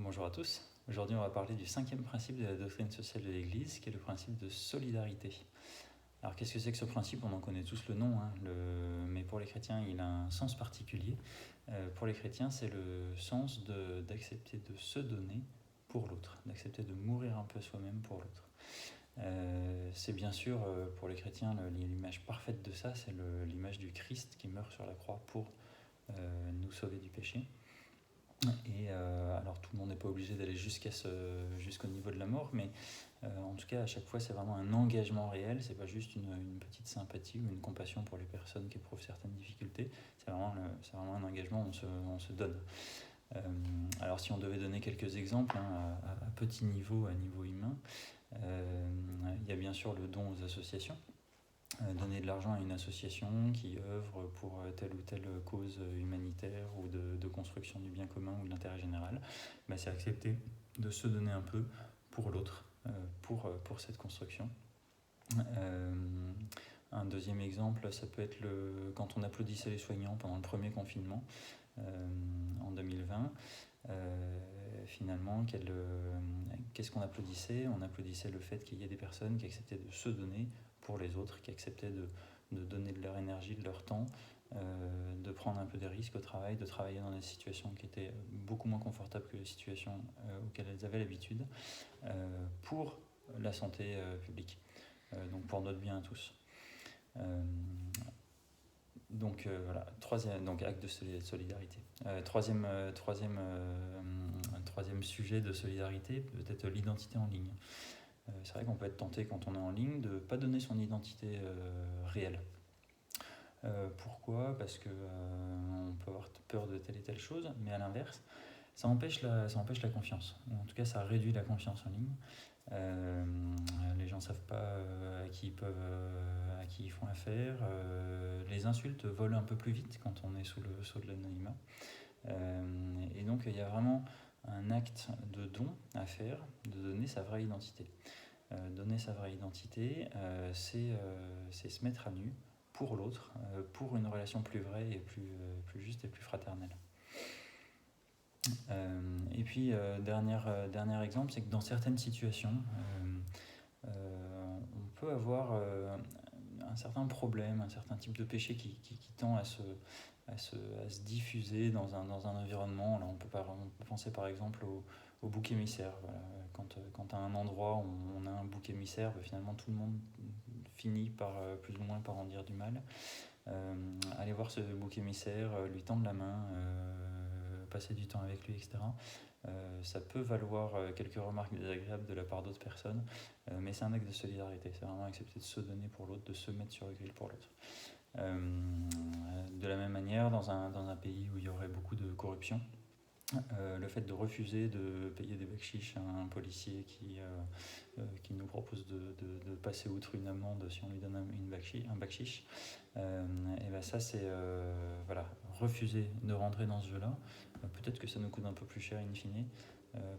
Bonjour à tous. Aujourd'hui, on va parler du 5e principe de la doctrine sociale de l'Église, qui est le principe de solidarité. Alors, qu'est-ce que c'est que ce principe? On en connaît tous le nom, mais pour les chrétiens, il a un sens particulier. Pour les chrétiens, c'est le sens d'accepter de se donner pour l'autre, d'accepter de mourir un peu soi-même pour l'autre. C'est bien sûr, pour les chrétiens, l'image parfaite de ça, c'est l'image du Christ qui meurt sur la croix pour nous sauver du péché. Et alors tout le monde n'est pas obligé d'aller jusqu'au niveau de la mort, mais en tout cas à chaque fois c'est vraiment un engagement réel, c'est pas juste une petite sympathie ou une compassion pour les personnes qui éprouvent certaines difficultés, c'est vraiment un engagement où on se donne. Alors si on devait donner quelques exemples à petit niveau, à niveau humain, il y a bien sûr le don aux associations. Donner de l'argent à une association qui œuvre pour telle ou telle cause humanitaire ou de construction du bien commun ou de l'intérêt général, c'est accepter de se donner un peu pour l'autre, pour cette construction. Un deuxième exemple, ça peut être quand on applaudissait les soignants pendant le premier confinement en 2020. Finalement, qu'est-ce qu'on applaudissait? On applaudissait le fait qu'il y ait des personnes qui acceptaient de se donner pour les autres, qui acceptaient de donner de leur énergie, de leur temps, de prendre un peu des risques au travail, de travailler dans des situations qui étaient beaucoup moins confortables que les situations auxquelles elles avaient l'habitude, pour la santé publique, donc pour notre bien à tous. Donc voilà, donc acte de solidarité. Troisième sujet de solidarité, peut-être l'identité en ligne. C'est vrai qu'on peut être tenté quand on est en ligne de ne pas donner son identité réelle. Pourquoi? Parce qu'on peut avoir peur de telle et telle chose, mais à l'inverse, ça empêche la confiance. En tout cas, ça réduit la confiance en ligne. Les gens ne savent pas à qui ils font affaire. Les insultes volent un peu plus vite quand on est sous le sceau de l'anonymat. Et donc, il y a vraiment un acte de don à faire, de donner sa vraie identité. Donner sa vraie identité, c'est se mettre à nu pour l'autre, pour une relation plus vraie et plus juste et plus fraternelle. Et puis, dernier exemple, c'est que dans certaines situations, on peut avoir un certain problème, un certain type de péché qui tend à se diffuser dans un environnement. Là, on peut penser par exemple au bouc émissaire. Voilà. Quand à un endroit on a un bouc émissaire, finalement tout le monde finit plus ou moins par en dire du mal. Aller voir ce bouc émissaire, lui tendre la main, passer du temps avec lui, etc. Ça peut valoir quelques remarques désagréables de la part d'autres personnes, mais c'est un acte de solidarité, c'est vraiment accepter de se donner pour l'autre, de se mettre sur le grill pour l'autre. De la même manière, dans un pays où il y aurait beaucoup de corruption, le fait de refuser de payer des bakchiches à un policier qui nous propose de passer outre une amende si on lui donne un bakchiche, et ça c'est refuser de rentrer dans ce jeu-là. Peut-être que ça nous coûte un peu plus cher in fine.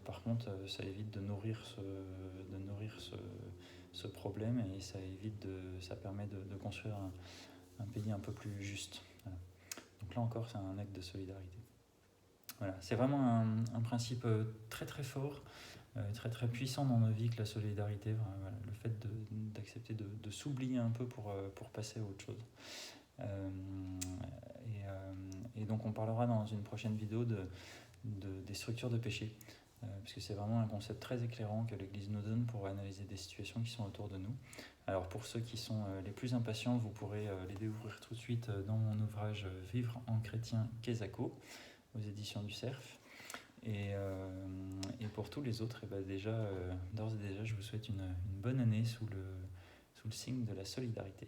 Par contre, ça évite de nourrir ce problème et ça permet de construire un pays un peu plus juste. Voilà. Donc là encore, c'est un acte de solidarité. Voilà, c'est vraiment un principe très très fort, très très puissant dans nos vies que la solidarité, voilà, le fait d'accepter de s'oublier un peu pour passer à autre chose. Et donc on parlera dans une prochaine vidéo des structures de péché, parce que c'est vraiment un concept très éclairant que l'Église nous donne pour analyser des situations qui sont autour de nous. Alors pour ceux qui sont les plus impatients, vous pourrez les découvrir tout de suite dans mon ouvrage Vivre en chrétien Kesako, aux éditions du Cerf. Et pour tous les autres, d'ores et déjà, je vous souhaite une bonne année sous le signe de la solidarité.